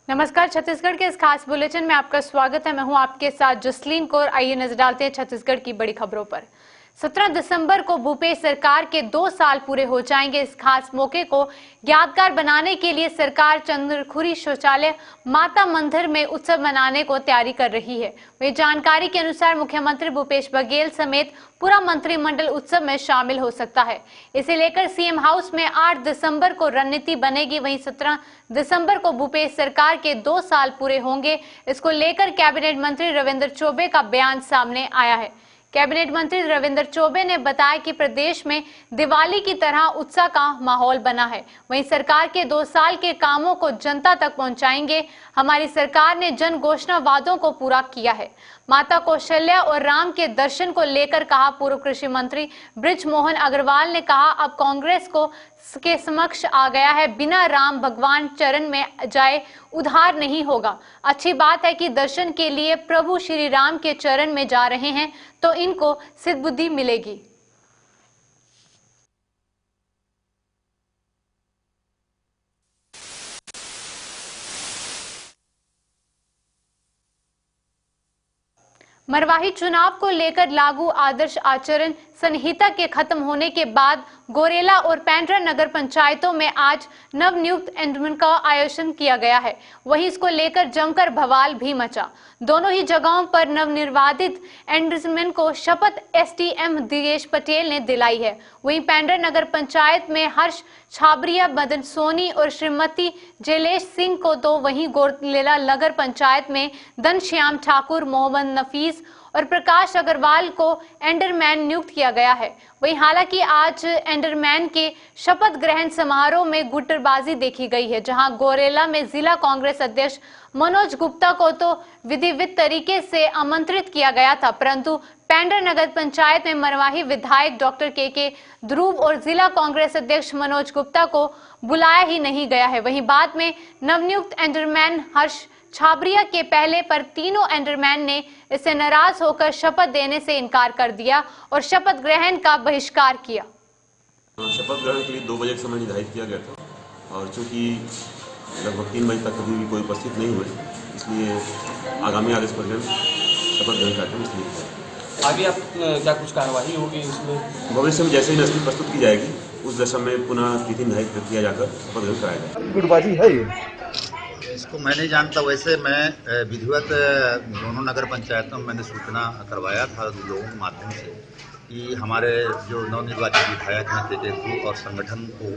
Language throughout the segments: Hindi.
नमस्कार, छत्तीसगढ़ के इस खास बुलेटिन में आपका स्वागत है। मैं हूं आपके साथ जसलीन कौर। आइए नजर डालते हैं छत्तीसगढ़ की बड़ी खबरों पर। 17 दिसंबर को भूपेश सरकार के 2 साल पूरे हो जाएंगे। इस खास मौके को यादगार बनाने के लिए सरकार चंद्रखुरी शौचालय माता मंदिर में उत्सव मनाने को तैयारी कर रही है। वही जानकारी के अनुसार मुख्यमंत्री भूपेश बघेल समेत पूरा मंत्रिमंडल उत्सव में शामिल हो सकता है। इसे लेकर सीएम हाउस में 8 दिसंबर को रणनीति बनेगी। वहीं 17 दिसंबर को भूपेश सरकार के 2 साल पूरे होंगे। इसको लेकर कैबिनेट मंत्री रविंद्र चौबे का बयान सामने आया है। कैबिनेट मंत्री रविंद्र चौबे ने बताया कि प्रदेश में दिवाली की तरह उत्साह का माहौल बना है। वहीं सरकार के 2 साल के कामों को जनता तक पहुंचाएंगे। हमारी सरकार ने जन घोषणा वादों को पूरा किया है। माता कौशल्या और राम के दर्शन को लेकर कहा पूर्व कृषि मंत्री बृजमोहन अग्रवाल ने कहा, अब कांग्रेस को के समक्ष आ गया है, बिना राम भगवान चरण में जाए उद्धार नहीं होगा। अच्छी बात है कि दर्शन के लिए प्रभु श्री राम के चरण में जा रहे हैं तो इनको सिद्ध बुद्धि मिलेगी। मरवाही चुनाव को लेकर लागू आदर्श आचरण संहिता के खत्म होने के बाद गोरेला और पेंड्रा नगर पंचायतों में आज नवनियुक्त एंडरमैन का आयोजन किया गया है। वहीं इसको लेकर जमकर बवाल भी मचा। दोनों ही जगहों पर नवनिर्वाचित एंडरमैन को शपथ एसडीएम दिनेश पटेल ने दिलाई है। वहीं पेंड्रा नगर पंचायत में हर्ष छाबरिया, मदन सोनी और श्रीमती जयलेश सिंह को तो वहीं गोरेला नगर पंचायत में घनश्याम ठाकुर, मोहम्मद नफीस और प्रकाश अग्रवाल को एंडरमैन नियुक्त किया गया है। वहीं हालांकि आज एंडरमैन के शपथ ग्रहण समारोह में गुटरबाजी देखी गई है, जहां गोरेला में जिला कांग्रेस अध्यक्ष मनोज गुप्ता को तो विधिवत तरीके से आमंत्रित किया गया था, परंतु पेंड्रा नगर पंचायत में मरवाही विधायक डॉक्टर के ध्रुव और जिला कांग्रेस अध्यक्ष मनोज गुप्ता को बुलाया ही नहीं गया है। वहीं बाद में नवनियुक्त एंडरमैन हर्ष छाबरिया के पहले पर तीनों एंडरमैन ने इससे नाराज होकर शपथ देने से इनकार कर दिया और शपथ ग्रहण का बहिष्कार किया। शपथ ग्रहण के लिए 2 बजे का समय निर्धारित किया गया था और चूंकि लगभग 3 बजे तक कभी भी कोई उपस्थित नहीं हुए, इसलिए आगामी आदेश पर शपथ ग्रहण कार्यक्रम इसलिए आगे आप क्या कुछ कार्रवाई होगी इसमें? भविष्य में जैसे ही नस्ल प्रस्तुत की जाएगी उस दशा में पुनः तिथि निर्धारित किया जाकर शपथ ग्रहण कराया जाएगा। गुटबाजी है ये, इसको मैं नहीं जानता। वैसे मैं विधिवत दोनों नगर पंचायतों में मैंने सूचना करवाया था लोगों के माध्यम से कि हमारे जो नवनिर्वाचित विधायक हैं के और संगठन को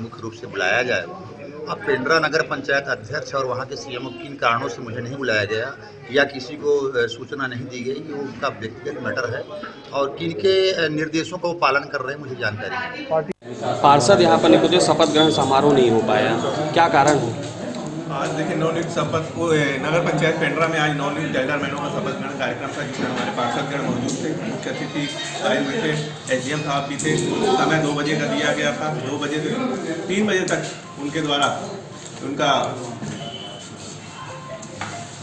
मुख्य रूप से बुलाया जाए। अब पेंड्रा नगर पंचायत अध्यक्ष और वहाँ के सीएमओ किन कारणों से मुझे नहीं बुलाया गया या किसी को सूचना नहीं दी गई, ये उनका व्यक्तिगत मैटर है और किनके निर्देशों का वो पालन कर रहे हैं मुझे जानकारी नहीं। पार्षद यहाँ पर नहीं पहुंचे, शपथ ग्रहण समारोह नहीं हो पाया, क्या कारण है? आज देखिए नवनियुक्त शपथ को नगर पंचायत पेंड्रा में आज नवनियुक्त एल्डरमैनों का शपथ ग्रहण कार्यक्रम था, जिसमें हमारे पार्षदगण मौजूद थे। मुख्य अतिथि आए हुए थे, एसडीएम साहब भी थे। समय 2 बजे का दिया गया था। 2 बजे से 3 बजे तक उनके द्वारा उनका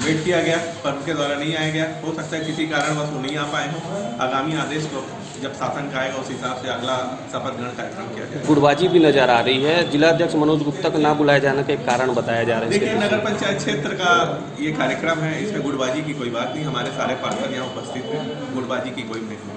वेट किया गया, पर उनके द्वारा नहीं आया गया। हो सकता है किसी कारणवश वो नहीं आ पाए हों। आगामी आदेश को जब शासन का आएगा उस हिसाब से अगला शपथ ग्रहण कार्यक्रम किया जाएगा। गुटबाजी भी नजर आ रही है। जिला अध्यक्ष मनोज गुप्ता को ना बुलाए जाने के कारण बताया जा रहा है। देखिए नगर पंचायत क्षेत्र का ये कार्यक्रम है, इसमें गुटबाजी की कोई बात नहीं। हमारे सारे पार्षद यहाँ उपस्थित हैं, गुटबाजी की कोई नहीं।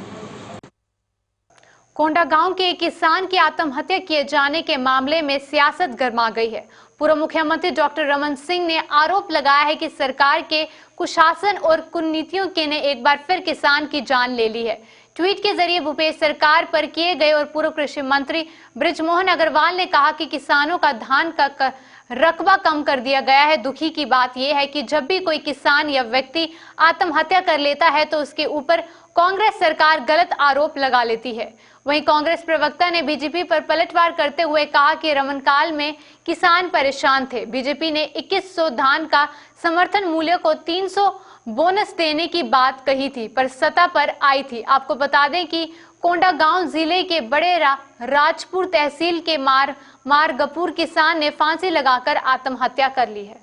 कोंडागांव के एक किसान की आत्महत्या किए जाने के मामले में सियासत गर्मा गई है। पूर्व मुख्यमंत्री डॉक्टर रमन सिंह ने आरोप लगाया है कि सरकार के कुशासन और कुनीतियों के ने एक बार फिर किसान की जान ले ली है। ट्वीट के जरिए भूपेश सरकार पर किए गए और पूर्व कृषि मंत्री बृजमोहन अग्रवाल ने कहा कि किसानों का धान का रकबा कम कर दिया गया है। दुखी की बात यह है कि जब भी कोई किसान या व्यक्ति आत्महत्या कर लेता है तो उसके ऊपर कांग्रेस सरकार गलत आरोप लगा लेती है। वहीं कांग्रेस प्रवक्ता ने बीजेपी पर पलटवार करते हुए कहा कि रमन काल में किसान परेशान थे। बीजेपी ने 2100 धान का समर्थन मूल्य को 300 बोनस देने की बात कही थी, पर सत्ता पर आई थी। आपको बता दें कि कोंडागांव जिले के बड़े राजपुर तहसील के मारगपुर किसान ने फांसी लगाकर आत्महत्या कर ली है।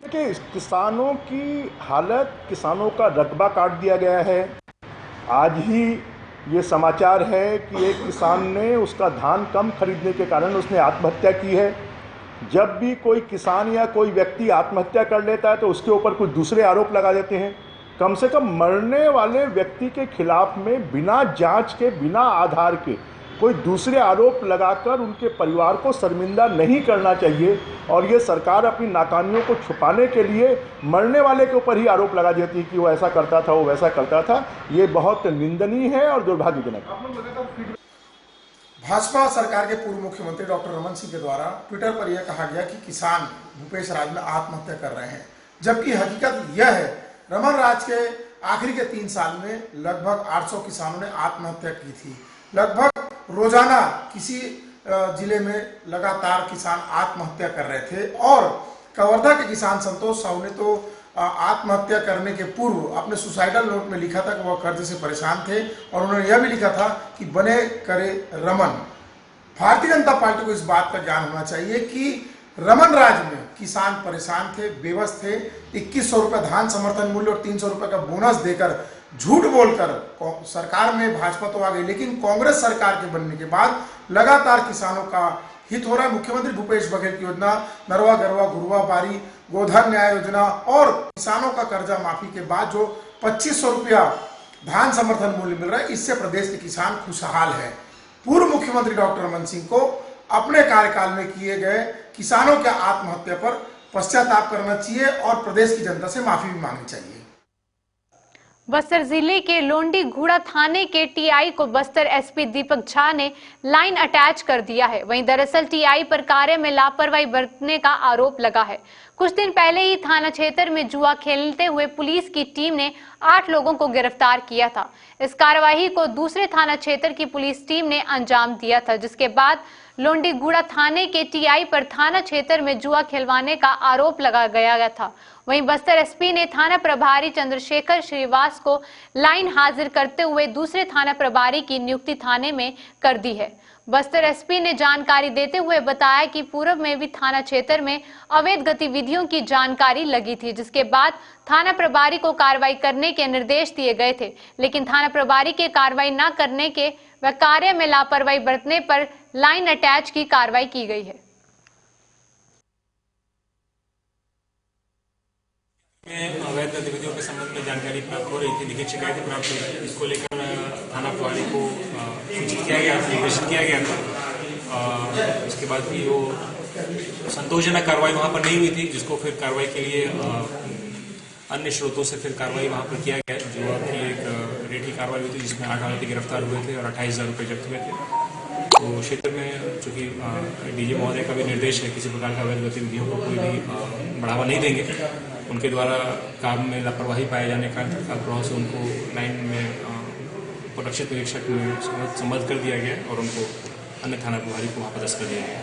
देखिए, किसानों की हालत, किसानों का रकबा काट दिया गया है। आज ही ये समाचार है कि एक किसान ने उसका धान कम खरीदने के कारण उसने आत्महत्या की है। जब भी कोई किसान या कोई व्यक्ति आत्महत्या कर लेता है तो उसके ऊपर कुछ दूसरे आरोप लगा देते हैं। कम से कम मरने वाले व्यक्ति के खिलाफ में बिना जांच के, बिना आधार के कोई दूसरे आरोप लगाकर उनके परिवार को शर्मिंदा नहीं करना चाहिए। और ये सरकार अपनी नाकामियों को छुपाने के लिए मरने वाले के ऊपर ही आरोप लगा देती है कि वो ऐसा करता था, वो वैसा करता था। ये बहुत निंदनीय है और दुर्भाग्यजनक। भाजपा सरकार के पूर्व मुख्यमंत्री डॉक्टर रमन सिंह के द्वारा ट्विटर पर यह कहा गया कि किसान भूपेश राज में आत्महत्या कर रहे हैं, जबकि हकीकत यह है रमन राज के आखिरी के 3 साल में लगभग 800 किसानों ने आत्महत्या की थी। लगभग रोजाना किसी जिले में लगातार किसान आत्महत्या कर रहे थे। और कवर्धा के किसान संतोष साहू ने तो आत्महत्या करने के पूर्व अपने सुसाइडल नोट में लिखा था कि वह कर्ज से परेशान थे और उन्होंने यह भी लिखा था कि बने करे रमन। भारतीय जनता पार्टी को इस बात का ज्ञान होना चाहिए कि रमन राज में किसान परेशान थे, बेबस थे। 2100 रुपये धान समर्थन मूल्य और 300 रुपये का बोनस देकर झूठ बोलकर सरकार में भाजपा तो आ गई, लेकिन कांग्रेस सरकार के बनने के बाद लगातार किसानों का हित हो रहा है। मुख्यमंत्री भूपेश बघेल की योजना, नरवा गरवा घुरवा बारी, गोधन न्याय योजना और किसानों का कर्जा माफी के बाद जो 2500 रुपया धान समर्थन मूल्य मिल रहा है, इससे प्रदेश के किसान खुशहाल है। पूर्व मुख्यमंत्री डॉक्टर रमन सिंह को अपने कार्यकाल में किए गए किसानों के आत्महत्या पर पश्चाताप करना चाहिए और प्रदेश की जनता से माफी भी मांगनी चाहिए। बस्तर जिले के लोंडी घूड़ा थाने के टीआई को बस्तर एसपी दीपक झा ने लाइन अटैच कर दिया है। वहीं दरअसल टीआई पर कार्य में लापरवाही बरतने का आरोप लगा है। कुछ दिन पहले ही थाना क्षेत्र में जुआ खेलते हुए पुलिस की टीम ने 8 लोगों को गिरफ्तार किया था। इस कार्यवाही को दूसरे थाना क्षेत्र की पुलिस टीम ने अंजाम दिया था, जिसके बाद लोंडीगुड़ा थाने के टीआई पर थाना क्षेत्र में जुआ खिलवाने का आरोप लगा गया था। वहीं बस्तर एसपी ने थाना प्रभारी चंद्रशेखर श्रीवास को लाइन हाजिर करते हुए दूसरे थाना प्रभारी की नियुक्ति थाने में कर दी है। बस्तर एसपी ने जानकारी देते हुए बताया कि पूर्व में भी थाना क्षेत्र में अवैध गतिविधियों की जानकारी लगी थी, जिसके बाद थाना प्रभारी को कार्रवाई करने के निर्देश दिए गए थे, लेकिन थाना प्रभारी के कार्रवाई न करने के व कार्य में लापरवाही बरतने पर लाइन अटैच की कार्रवाई की गई है। अवैध गतिविधियों के संबंध में जानकारी प्राप्त हो रही थी, लिखित शिकायतें प्राप्त हुई थी। इसको लेकर थाना प्रभारी को सूचित किया गया, निर्देशित किया गया था। उसके बाद भी वो संतोषजनक कार्रवाई वहाँ पर नहीं हुई थी, जिसको फिर कार्रवाई के लिए अन्य स्रोतों से फिर कार्रवाई वहाँ पर किया गया। जो आपकी एक रेडी कार्रवाई हुई थी, जिसमें 8 आरोपी गिरफ्तार हुए थे और 28,000 रुपये जब्त हुए थे। तो क्षेत्र में चूँकि डीजी महोदय का भी निर्देश है, किसी प्रकार का अवैध गतिविधियों को कोई भी बढ़ावा नहीं देंगे। उनके द्वारा काम में लापरवाही पाए जाने का प्रभाव से उनको लाइन में प्रोडक्शन निरीक्षक में संबद्ध कर दिया गया और उनको अन्य थाना प्रभारी को वहाँ पदस्थ कर दिया गया।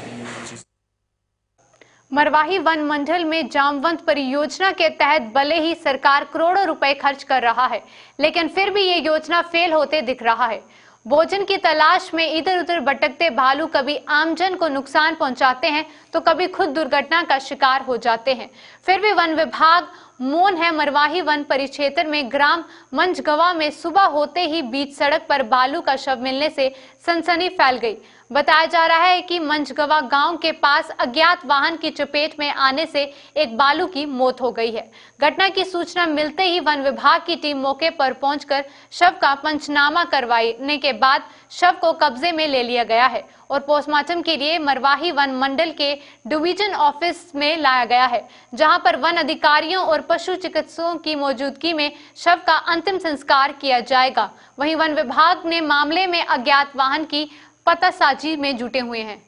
मरवाही वन मंडल में जामवंत परियोजना के तहत भले ही सरकार करोड़ों रुपए खर्च कर रहा है, लेकिन फिर भी ये योजना फेल होते दिख रहा है। भोजन की तलाश में इधर उधर भटकते भालू कभी आमजन को नुकसान पहुंचाते हैं तो कभी खुद दुर्घटना का शिकार हो जाते हैं। फिर भी वन विभाग मौन है। मरवाही वन परिक्षेत्र में ग्राम मंझगवा में सुबह होते ही बीच सड़क पर भालू का शव मिलने से सनसनी फैल गई। बताया जा रहा है कि मंझगवा गांव के पास अज्ञात वाहन की चपेट में आने से एक भालू की मौत हो गई है। घटना की सूचना मिलते ही वन विभाग की टीम मौके पर पहुंचकर शव का पंचनामा करवाने के बाद शव को कब्जे में ले लिया गया है और पोस्टमार्टम के लिए मरवाही वन मंडल के डिवीजन ऑफिस में लाया गया है, जहां पर वन अधिकारियों और पशु चिकित्सकों की मौजूदगी में शव का अंतिम संस्कार किया जाएगा। वहीं वन विभाग ने मामले में अज्ञात वाहन की पतासाजी में जुटे हुए हैं।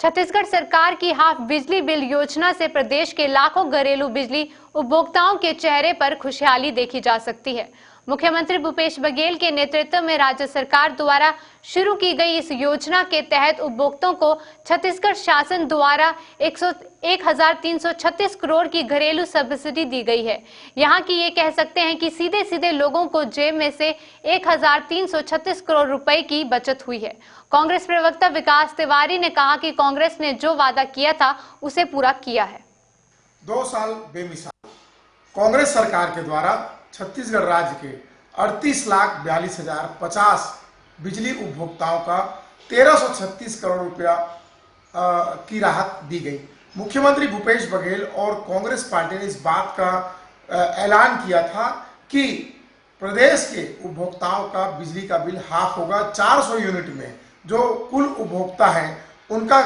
छत्तीसगढ़ सरकार की हाफ बिजली बिल योजना से प्रदेश के लाखों घरेलू बिजली उपभोक्ताओं के चेहरे पर खुशहाली देखी जा सकती है। मुख्यमंत्री भूपेश बघेल के नेतृत्व में राज्य सरकार द्वारा शुरू की गई इस योजना के तहत उपभोक्ताओं को छत्तीसगढ़ शासन द्वारा 1,336 करोड़ की घरेलू सब्सिडी दी गई है। यहाँ की ये कह सकते हैं कि सीधे सीधे लोगों को जेब में से 1,336 करोड़ रुपए की बचत हुई है। कांग्रेस प्रवक्ता विकास तिवारी ने कहा कि कांग्रेस ने जो वादा किया था उसे पूरा किया है। 2 साल बेमिसाल कांग्रेस सरकार के द्वारा छत्तीसगढ़ राज्य के 38,42,050 बिजली उपभोक्ताओं का 1336 करोड़ रुपया की राहत दी गई। मुख्यमंत्री भूपेश बघेल और कांग्रेस पार्टी ने इस बात का ऐलान किया था कि प्रदेश के उपभोक्ताओं का बिजली का बिल हाफ होगा। 400 यूनिट में जो कुल उपभोक्ता हैं उनका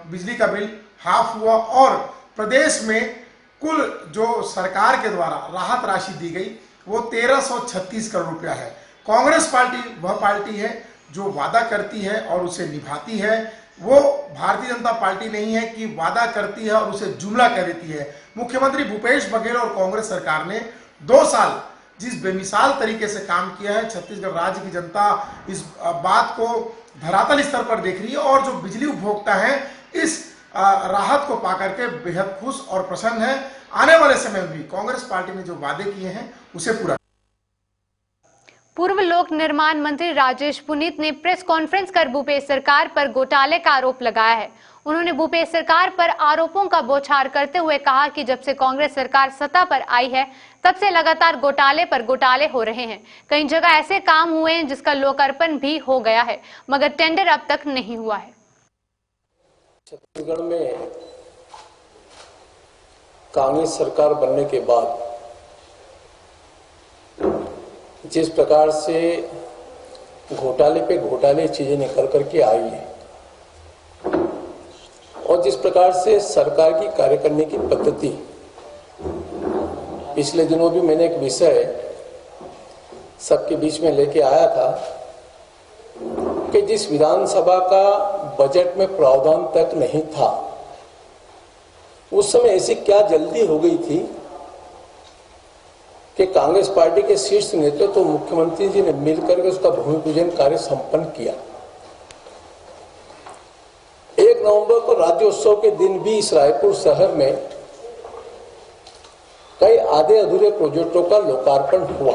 बिजली का बिल हाफ हुआ और प्रदेश में कुल जो सरकार के द्वारा राहत राशि दी गई वो 1336 करोड़ रुपया है। कांग्रेस पार्टी वह पार्टी है जो वादा करती है और उसे निभाती है। वो भारतीय जनता पार्टी नहीं है कि वादा करती है और उसे जुमला कह देती है। मुख्यमंत्री भूपेश बघेल और कांग्रेस सरकार ने 2 साल जिस बेमिसाल तरीके से काम किया है, छत्तीसगढ़ राज्य की जनता इस बात को धरातल स्तर पर देख रही है और जो बिजली उपभोक्ता हैं इस राहत को पाकर के बेहद खुश और प्रसन्न है। आने वाले समय में भी कांग्रेस पार्टी ने जो वादे किए हैं उसे पूरा। पूर्व लोक निर्माण मंत्री राजेश पुनित ने प्रेस कॉन्फ्रेंस कर भूपेश सरकार पर घोटाले का आरोप लगाया है। उन्होंने भूपेश सरकार पर आरोपों का बौछार करते हुए कहा कि जब से कांग्रेस सरकार सत्ता पर आई है तब से लगातार घोटाले पर घोटाले हो रहे हैं। कई जगह ऐसे काम हुए हैं जिसका लोकार्पण भी हो गया है मगर टेंडर अब तक नहीं हुआ है। छत्तीसगढ़ में कांग्रेस सरकार बनने के बाद जिस प्रकार से घोटाले पे घोटाले चीजें निकल करके आई है और जिस प्रकार से सरकार की कार्य करने की पद्धति, पिछले दिनों भी मैंने एक विषय सबके बीच में लेके आया था कि जिस विधानसभा का बजट में प्रावधान तक नहीं था उस समय ऐसी क्या जल्दी हो गई थी कि कांग्रेस पार्टी के शीर्ष नेतृत्व तो मुख्यमंत्री जी ने मिलकर के उसका भूमि पूजन कार्य संपन्न किया। 1 नवंबर को राज्योत्सव के दिन भी इस रायपुर शहर में कई आधे अधूरे प्रोजेक्टों का लोकार्पण हुआ।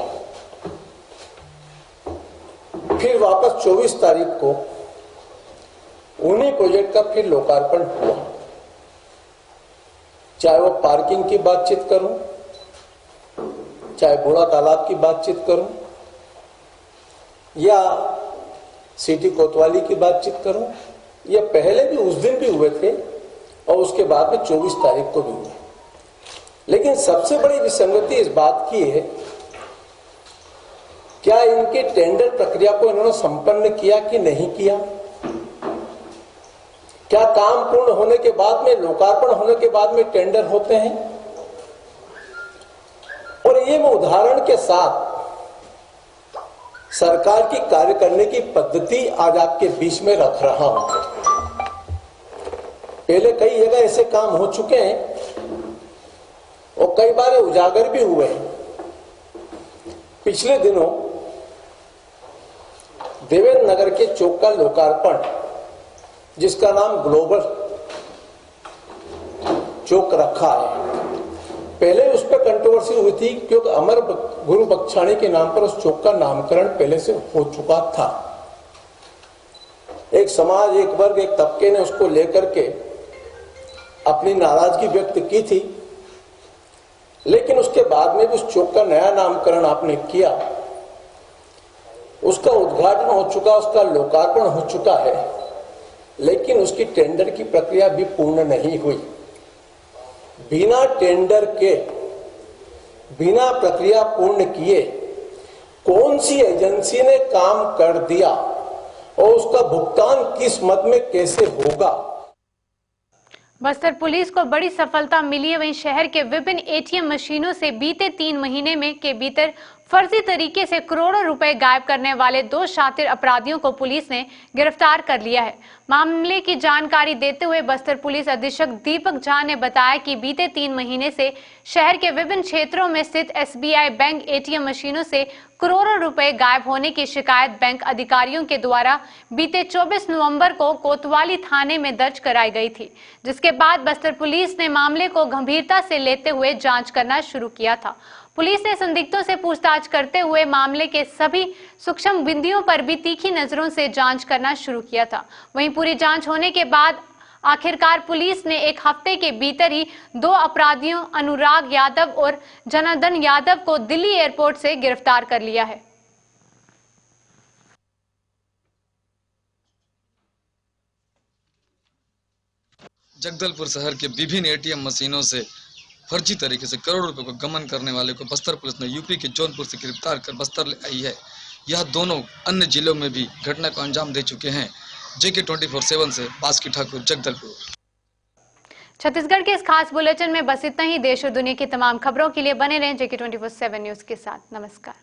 फिर वापस 24 तारीख को उन्हीं प्रोजेक्ट का फिर लोकार्पण हुआ। चाहे वो पार्किंग की बातचीत करूं, चाहे बूढ़ा तालाब की बातचीत करूं या सिटी कोतवाली की बातचीत करूं, या पहले भी उस दिन भी हुए थे और उसके बाद में 24 तारीख को भी हुए। लेकिन सबसे बड़ी विसंगति इस बात की है, क्या इनके टेंडर प्रक्रिया को इन्होंने संपन्न किया कि नहीं किया? क्या काम पूर्ण होने के बाद में, लोकार्पण होने के बाद में टेंडर होते हैं? और ये मैं उदाहरण के साथ सरकार की कार्य करने की पद्धति आज आपके बीच में रख रहा हूं। पहले कई जगह ऐसे काम हो चुके हैं और कई बार उजागर भी हुए हैं। पिछले दिनों देवेंद्र नगर के चौक का लोकार्पण, जिसका नाम ग्लोबल चौक रखा है, पहले उस पर कंट्रोवर्सी हुई थी क्योंकि अमर गुरु बख्शाणी के नाम पर उस चौक का नामकरण पहले से हो चुका था। एक समाज, एक वर्ग, एक तबके ने उसको लेकर के अपनी नाराजगी व्यक्त की थी, लेकिन उसके बाद में भी उस चौक का नया नामकरण आपने किया, उसका उद्घाटन हो चुका, उसका लोकार्पण हो चुका है, लेकिन उसकी टेंडर की प्रक्रिया भी पूर्ण नहीं हुई। बिना टेंडर के, बिना प्रक्रिया पूर्ण किए कौन सी एजेंसी ने काम कर दिया और उसका भुगतान किस मद में कैसे होगा? बस्तर पुलिस को बड़ी सफलता मिली है। वहीं शहर के विभिन्न एटीएम मशीनों से बीते 3 महीने में के भीतर फर्जी तरीके से करोड़ों रुपए गायब करने वाले 2 शातिर अपराधियों को पुलिस ने गिरफ्तार कर लिया है। मामले की जानकारी देते हुए बस्तर पुलिस अधीक्षक दीपक झा ने बताया कि बीते 3 महीने से शहर के विभिन्न क्षेत्रों में स्थित एसबीआई बैंक एटीएम मशीनों से करोड़ों रुपए गायब होने की शिकायत बैंक अधिकारियों के द्वारा बीते 24 नवंबर को कोतवाली थाने में दर्ज कराई गई थी, जिसके बाद बस्तर पुलिस ने मामले को गंभीरता से लेते हुए जांच करना शुरू किया था। पुलिस ने संदिग्धों से पूछताछ करते हुए मामले के सभी सूक्ष्म बिंदुओं पर भी तीखी नजरों से जांच करना शुरू किया था। वहीं पूरी जांच होने के बाद आखिरकार पुलिस ने एक हफ्ते के भीतर ही 2 अपराधियों अनुराग यादव और जनार्दन यादव को दिल्ली एयरपोर्ट से गिरफ्तार कर लिया है। जगदलपुर शहर के विभिन्न एटीएम मशीनों से फर्जी तरीके से करोड़ों रुपए को गमन करने वाले को बस्तर पुलिस ने यूपी के जौनपुर से गिरफ्तार कर बस्तर ले आई है। यह दोनों अन्य जिलों में भी घटना को अंजाम दे चुके हैं। JK 24/7 से बास्की ठाकुर, जगदलपुर। छत्तीसगढ़ के इस खास बुलेटिन में बस इतना ही। देश और दुनिया की तमाम खबरों के लिए बने रहें JK 24/7 न्यूज के साथ। नमस्कार।